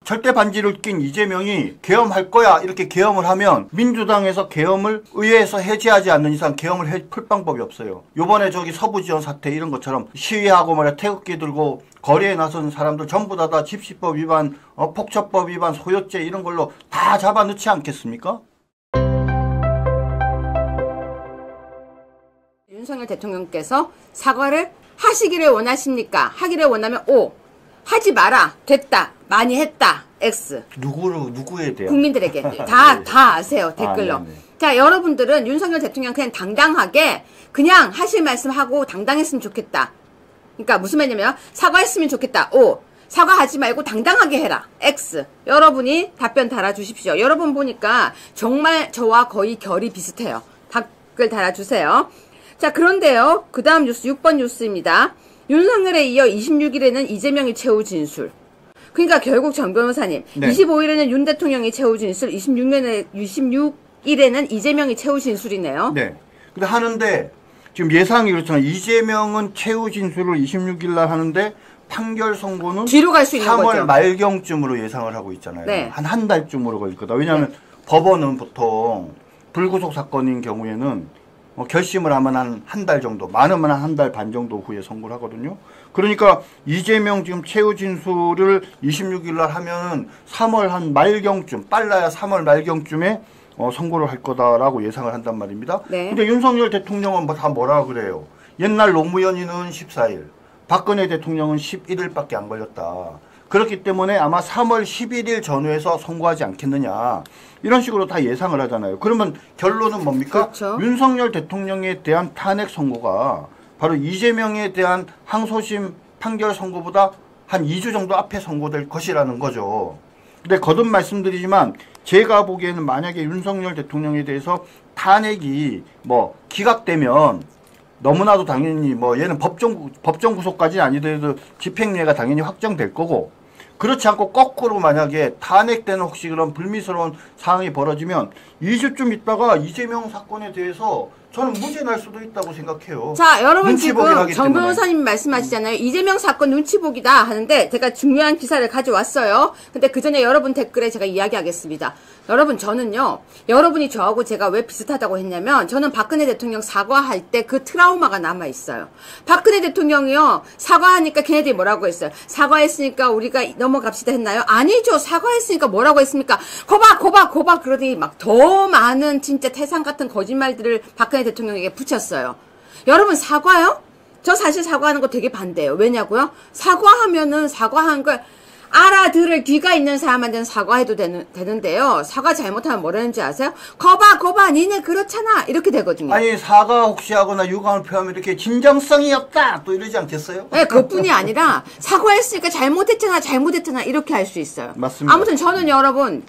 절대 반지를 낀 이재명이 계엄할 거야 이렇게 계엄을 하면 민주당에서 계엄을 의회에서 해제하지 않는 이상 계엄을 풀 방법이 없어요. 요번에 저기 서부지원 사태 이런 것처럼 시위하고 말이야 태극기 들고 거리에 나선 사람들 전부 다 집시법 위반, 폭처법 위반, 소요죄 이런 걸로 다 잡아넣지 않겠습니까? 윤석열 대통령께서 사과를 하시기를 원하십니까? 하기를 원하면 O, 하지 마라, 됐다, 많이 했다, X. 누구에 대한? 국민들에게 다 아세요, 댓글로. 자, 여러분들은 윤석열 대통령 그냥 당당하게 그냥 하실 말씀하고 당당했으면 좋겠다. 그러니까 무슨 말이냐면 사과했으면 좋겠다, O. 사과하지 말고 당당하게 해라, X. 여러분이 답변 달아주십시오. 여러분 보니까 정말 저와 거의 결이 비슷해요. 댓글 달아주세요. 자, 그런데요. 그 다음 뉴스 6번 뉴스입니다. 윤석열에 이어 26일에는 이재명이 최후 진술. 그러니까 결국 정 변호사님, 네. 25일에는 윤 대통령이 최후 진술, 26일에는 이재명이 최후 진술이네요. 네. 근데 하는데 지금 예상이 그렇잖아요. 이재명은 최후 진술을 26일 날 하는데 판결 선고는 뒤로 갈 수 있는 3월 거죠. 말경쯤으로 예상을 하고 있잖아요. 네. 한 달쯤으로 걸릴 거다. 왜냐하면 네. 법원은 보통 불구속 사건인 경우에는 결심을 하면 한 달 정도, 많으면 한 달 반 정도 후에 선고를 하거든요. 그러니까 이재명 지금 최후 진술을 26일 날 하면은 3월 한 말경쯤, 빨라야 3월 말경쯤에 선고를 할 거다라고 예상을 한단 말입니다. 네. 근데 윤석열 대통령은 다 뭐라 그래요? 옛날 노무현이는 14일, 박근혜 대통령은 11일밖에 안 걸렸다. 그렇기 때문에 아마 3월 11일 전후에서 선고하지 않겠느냐. 이런 식으로 다 예상을 하잖아요. 그러면 결론은 뭡니까? 그렇죠. 윤석열 대통령에 대한 탄핵 선고가 바로 이재명에 대한 항소심 판결 선고보다 한 2주 정도 앞에 선고될 것이라는 거죠. 근데 거듭 말씀드리지만 제가 보기에는 만약에 윤석열 대통령에 대해서 탄핵이 기각되면 너무나도 당연히 얘는 법정 구속까지 아니더라도 집행유예가 당연히 확정될 거고, 그렇지 않고 거꾸로 만약에 탄핵되는 혹시 그런 불미스러운 상황이 벌어지면 2주쯤 있다가 이재명 사건에 대해서 저는 무죄 날 수도 있다고 생각해요. 자, 여러분 지금 정 변호사님 말씀하시잖아요. 이재명 사건 눈치보기다 하는데 제가 중요한 기사를 가져왔어요. 근데 그 전에 여러분 댓글에 제가 이야기하겠습니다. 여러분 저는요. 여러분이 저하고 제가 왜 비슷하다고 했냐면 저는 박근혜 대통령 사과할 때 그 트라우마가 남아있어요. 박근혜 대통령이요. 사과하니까 걔네들이 뭐라고 했어요? 사과했으니까 우리가 넘어갑시다 했나요? 아니죠. 사과했으니까 뭐라고 했습니까? 고박 그러더니 막 더 많은 진짜 태산 같은 거짓말들을 박근혜 대통령에게 붙였어요. 여러분 사과요? 저 사실 사과하는 거 되게 반대예요. 왜냐고요? 사과하면은 사과한 걸 알아들을 귀가 있는 사람한테는 사과해도 되는데요. 사과 잘못하면 뭐라는지 아세요? 거봐 니네 그렇잖아 이렇게 되거든요. 아니 사과 혹시 하거나 유감을 표하면 이렇게 진정성이 없다 또 이러지 않겠어요? 네, 그뿐이 아니라 사과했으니까 잘못했잖아 이렇게 할 수 있어요. 맞습니다. 아무튼 저는 여러분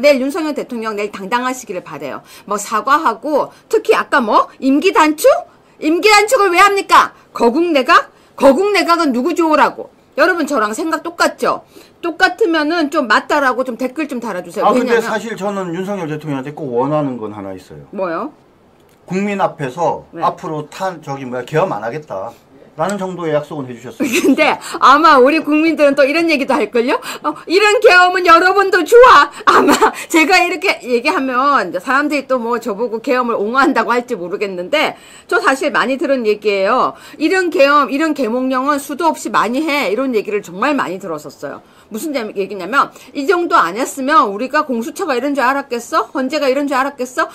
내일 윤석열 대통령 내일 당당하시기를 바라요. 사과하고 특히 아까 임기 단축을 왜 합니까? 거국내각은 누구 좋으라고? 여러분 저랑 생각 똑같죠? 똑같으면은 좀 맞다라고 좀 댓글 좀 달아주세요. 근데 사실 저는 윤석열 대통령한테 꼭 원하는 건 하나 있어요. 뭐요? 국민 앞에서 네. 앞으로 계엄 안 하겠다. 라는 정도의 약속은 해주셨어요. 근데 아마 우리 국민들은 또 이런 얘기도 할걸요? 이런 계엄은 여러분도 좋아. 아마 제가 이렇게 얘기하면 사람들이 또 저보고 계엄을 옹호한다고 할지 모르겠는데 저 사실 많이 들은 얘기예요. 이런 계엄, 이런 계몽령은 수도 없이 많이 해. 이런 얘기를 정말 많이 들었었어요. 무슨 얘기냐면 이 정도 안 했으면 우리가 공수처가 이런 줄 알았겠어? 헌재가 이런 줄 알았겠어?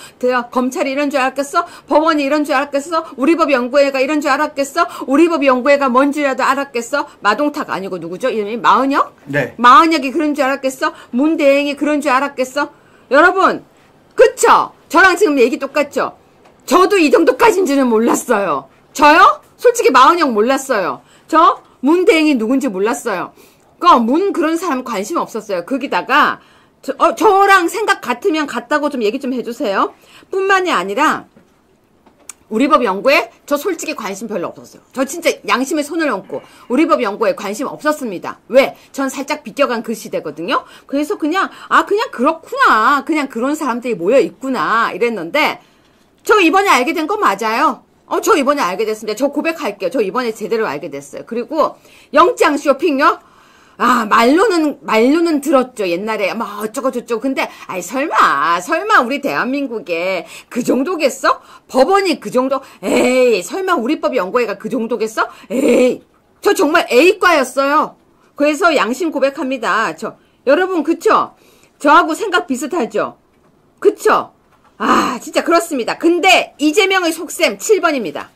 검찰이 이런 줄 알았겠어? 법원이 이런 줄 알았겠어? 우리법연구회가 이런 줄 알았겠어? 우리법연구회가 뭔지라도 알았겠어? 마동탁 아니고 누구죠? 이름이 마은혁? 네. 마은혁이 그런 줄 알았겠어? 문대행이 그런 줄 알았겠어? 여러분 그쵸? 저랑 지금 얘기 똑같죠? 저도 이 정도까지인 줄은 몰랐어요. 저요? 솔직히 마은혁 몰랐어요. 저 문대행이 누군지 몰랐어요. 그런 사람 관심 없었어요. 거기다가 저랑 생각 같으면 같다고 좀 얘기 좀 해주세요. 뿐만이 아니라 우리법연구회 저 솔직히 관심 별로 없었어요. 저 진짜 양심에 손을 얹고 우리법연구회 관심 없었습니다. 왜? 전 살짝 비껴간 그 시대거든요. 그래서 그냥 그렇구나. 그냥 그런 사람들이 모여 있구나 이랬는데 저 이번에 알게 된 거 맞아요. 저 이번에 알게 됐습니다. 저 고백할게요. 저 이번에 제대로 알게 됐어요. 그리고 영장 쇼핑요? 말로는 들었죠. 옛날에, 어쩌고저쩌고. 근데, 설마 우리 대한민국에 그 정도겠어? 법원이 그 정도? 에이, 설마 우리 법 연구회가 그 정도겠어? 에이, 저 정말 A과였어요. 그래서 양심 고백합니다. 여러분, 그쵸? 저하고 생각 비슷하죠? 그쵸? 진짜 그렇습니다. 근데, 이재명의 속셈 7번입니다.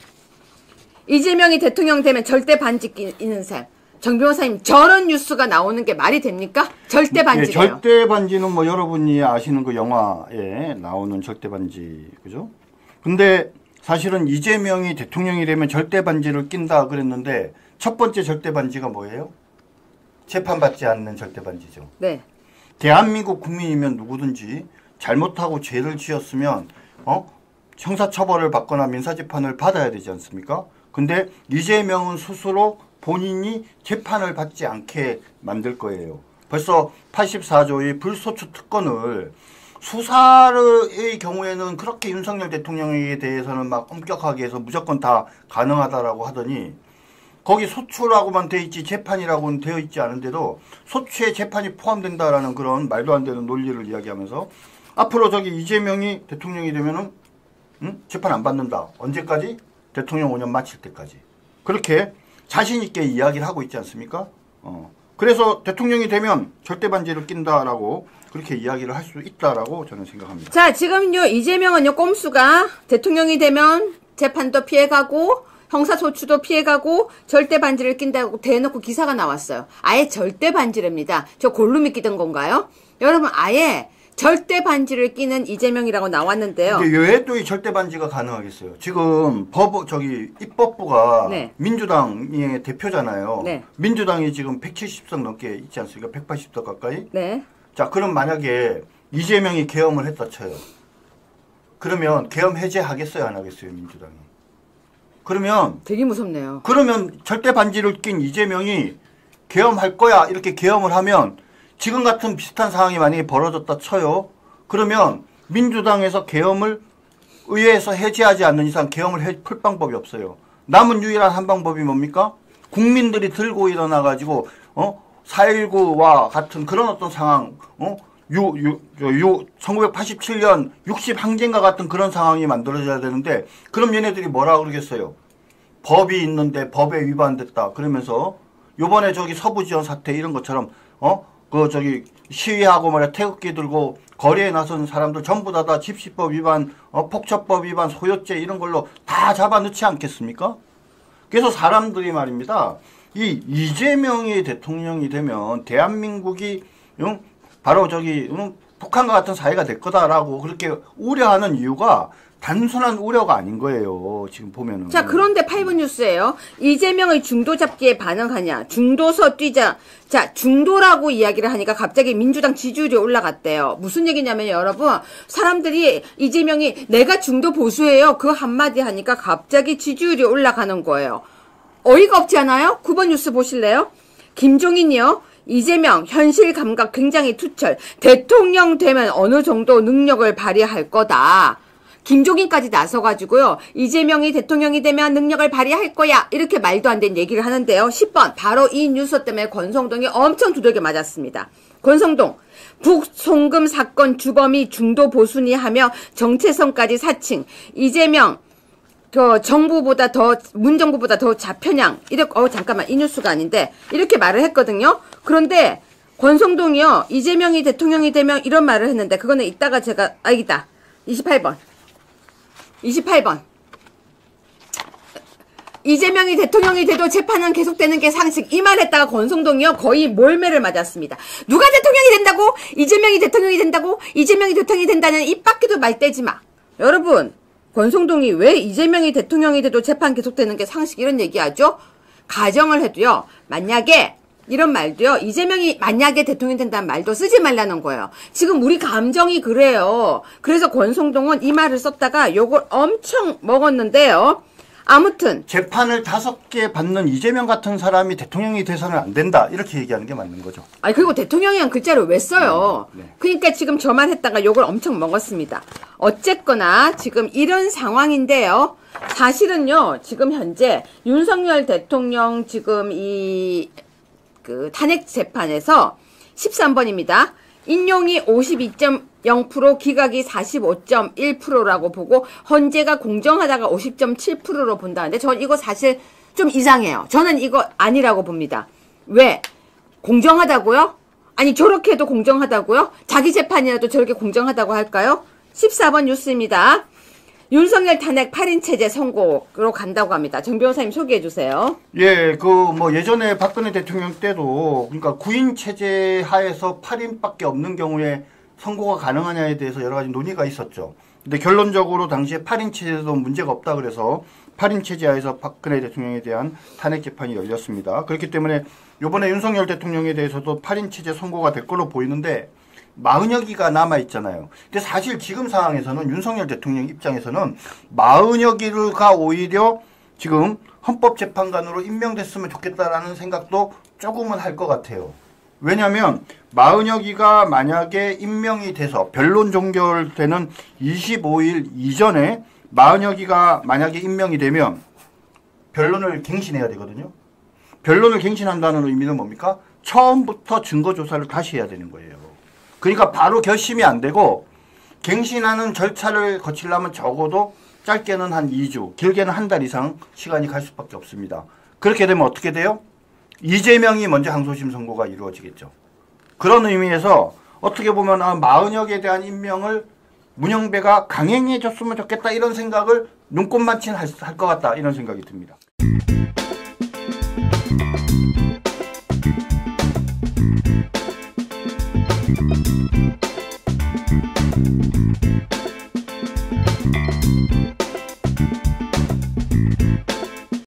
이재명이 대통령 되면 절대 반지 끼는 삶. 정 변호사님, 저런 뉴스가 나오는 게 말이 됩니까? 절대 반지래요. 네, 절대 반지는 뭐 여러분이 아시는 그 영화에 나오는 절대 반지, 그죠? 근데 사실은 이재명이 대통령이 되면 절대 반지를 낀다 그랬는데 첫 번째 절대 반지가 뭐예요? 재판받지 않는 절대 반지죠. 네. 대한민국 국민이면 누구든지 잘못하고 죄를 지었으면 형사처벌을 받거나 민사재판을 받아야 되지 않습니까? 근데 이재명은 스스로 본인이 재판을 받지 않게 만들 거예요. 벌써 84조의 불소추 특권을 수사의 경우에는 그렇게 윤석열 대통령에 대해서는 막 엄격하게 해서 무조건 다 가능하다라고 하더니 거기 소추라고만 되어 있지 재판이라고는 되어 있지 않은데도 소추에 재판이 포함된다라는 그런 말도 안 되는 논리를 이야기하면서 앞으로 이재명이 대통령이 되면은 재판 안 받는다. 언제까지? 대통령 5년 마칠 때까지. 그렇게 자신 있게 이야기를 하고 있지 않습니까? 그래서 대통령이 되면 절대 반지를 낀다라고 그렇게 이야기를 할 수 있다라고 저는 생각합니다. 자, 지금요 이재명은요 꼼수가 대통령이 되면 재판도 피해가고 형사소추도 피해가고 절대 반지를 낀다고 대놓고 기사가 나왔어요. 아예 절대 반지랍니다. 저 골룸이 끼던 건가요? 여러분 아예 절대 반지를 끼는 이재명이라고 나왔는데요. 근데 왜 또 이 절대 반지가 가능하겠어요? 지금 입법부가 네. 민주당의 대표잖아요. 네. 민주당이 지금 170석 넘게 있지 않습니까? 180석 가까이? 네. 자, 그럼 만약에 이재명이 계엄을 했다 쳐요. 그러면 계엄 해제하겠어요? 안 하겠어요? 민주당이. 그러면 되게 무섭네요. 그러면 절대 반지를 낀 이재명이 계엄할 거야. 이렇게 계엄을 하면 지금 같은 비슷한 상황이 만약에 벌어졌다 쳐요. 그러면 민주당에서 계엄을 의회에서 해제하지 않는 이상 계엄을 풀 방법이 없어요. 남은 유일한 한 방법이 뭡니까? 국민들이 들고 일어나가지고 4.19와 같은 그런 어떤 상황 1987년 60항쟁과 같은 그런 상황이 만들어져야 되는데 그럼 얘네들이 뭐라 그러겠어요? 법이 있는데 법에 위반됐다. 그러면서 요번에 서부지원 사태 이런 것처럼 시위하고 말이야 태극기 들고 거리에 나선 사람들 전부 다 집시법 위반, 폭처법 위반, 소요죄 이런 걸로 다 잡아넣지 않겠습니까? 그래서 사람들이 말입니다. 이 이재명이 대통령이 되면 대한민국이 바로 북한과 같은 사회가 될 거다라고 그렇게 우려하는 이유가 단순한 우려가 아닌 거예요. 지금 보면은. 자, 그런데 8분 뉴스예요. 이재명의 중도 잡기에 반응하냐. 중도서 뛰자. 자, 중도라고 이야기를 하니까 갑자기 민주당 지지율이 올라갔대요. 무슨 얘기냐면 여러분, 사람들이 이재명이 내가 중도 보수예요. 그 한마디 하니까 갑자기 지지율이 올라가는 거예요. 어이가 없지 않아요? 9번 뉴스 보실래요? 김종인이요. 이재명 현실 감각 굉장히 투철. 대통령 되면 어느 정도 능력을 발휘할 거다. 김종인까지 나서가지고요. 이재명이 대통령이 되면 능력을 발휘할 거야. 이렇게 말도 안 되는 얘기를 하는데요. 10번. 바로 이 뉴스 때문에 권성동이 엄청 두들겨 맞았습니다. 권성동. 북송금 사건 주범이 중도 보수니 하며 정체성까지 사칭. 이재명. 문정부보다 더 좌편향. 잠깐만. 이 뉴스가 아닌데. 이렇게 말을 했거든요. 그런데 권성동이요. 이재명이 대통령이 되면 이런 말을 했는데 그거는 이따가 제가 있다. 28번. 이재명이 대통령이 돼도 재판은 계속되는 게 상식. 이 말 했다가 권성동이요. 거의 몰매를 맞았습니다. 누가 대통령이 된다고? 이재명이 대통령이 된다고? 이재명이 대통령이 된다는 입 밖에도 말 떼지 마. 여러분, 권성동이 왜 이재명이 대통령이 돼도 재판 계속되는 게 상식 이런 얘기하죠? 가정을 해도요. 만약에 이런 말도요. 이재명이 만약에 대통령이 된다는 말도 쓰지 말라는 거예요. 지금 우리 감정이 그래요. 그래서 권성동은 이 말을 썼다가 요걸 엄청 먹었는데요. 아무튼 재판을 5개 받는 이재명 같은 사람이 대통령이 돼서는 안 된다. 이렇게 얘기하는 게 맞는 거죠. 그리고 대통령이란 글자를 왜 써요? 네. 그러니까 지금 저 말 했다가 요걸 엄청 먹었습니다. 어쨌거나 지금 이런 상황인데요. 사실은요. 지금 현재 윤석열 대통령 지금 그 탄핵 재판에서 13번입니다. 인용이 52.0%, 기각이 45.1%라고 보고 헌재가 공정하다가 50.7%로 본다는데 전 이거 사실 좀 이상해요. 저는 이거 아니라고 봅니다. 왜? 공정하다고요? 아니 저렇게 해도 공정하다고요? 자기 재판이라도 저렇게 공정하다고 할까요? 14번 뉴스입니다. 윤석열 탄핵 8인 체제 선고로 간다고 합니다. 정 변호사님 소개해 주세요. 예, 예전에 박근혜 대통령 때도 그러니까 9인 체제 하에서 8인밖에 없는 경우에 선고가 가능하냐에 대해서 여러 가지 논의가 있었죠. 근데 결론적으로 당시에 8인 체제도 문제가 없다 그래서 8인 체제 하에서 박근혜 대통령에 대한 탄핵 재판이 열렸습니다. 그렇기 때문에 이번에 윤석열 대통령에 대해서도 8인 체제 선고가 될 걸로 보이는데 40여기가 남아있잖아요. 근데 사실 지금 상황에서는 윤석열 대통령 입장에서는 40여기가 오히려 지금 헌법재판관으로 임명됐으면 좋겠다라는 생각도 조금은 할 것 같아요. 왜냐하면 40여기가 만약에 임명이 돼서 변론 종결되는 25일 이전에 40여기가 만약에 임명이 되면 변론을 갱신해야 되거든요. 변론을 갱신한다는 의미는 뭡니까? 처음부터 증거조사를 다시 해야 되는 거예요. 그러니까 바로 결심이 안 되고 갱신하는 절차를 거치려면 적어도 짧게는 한 2주, 길게는 한 달 이상 시간이 갈 수밖에 없습니다. 그렇게 되면 어떻게 돼요? 이재명이 먼저 항소심 선고가 이루어지겠죠. 그런 의미에서 어떻게 보면 40여 개에 대한 임명을 문영배가 강행해 줬으면 좋겠다 이런 생각을 눈꼽만치는 할 것 같다 이런 생각이 듭니다.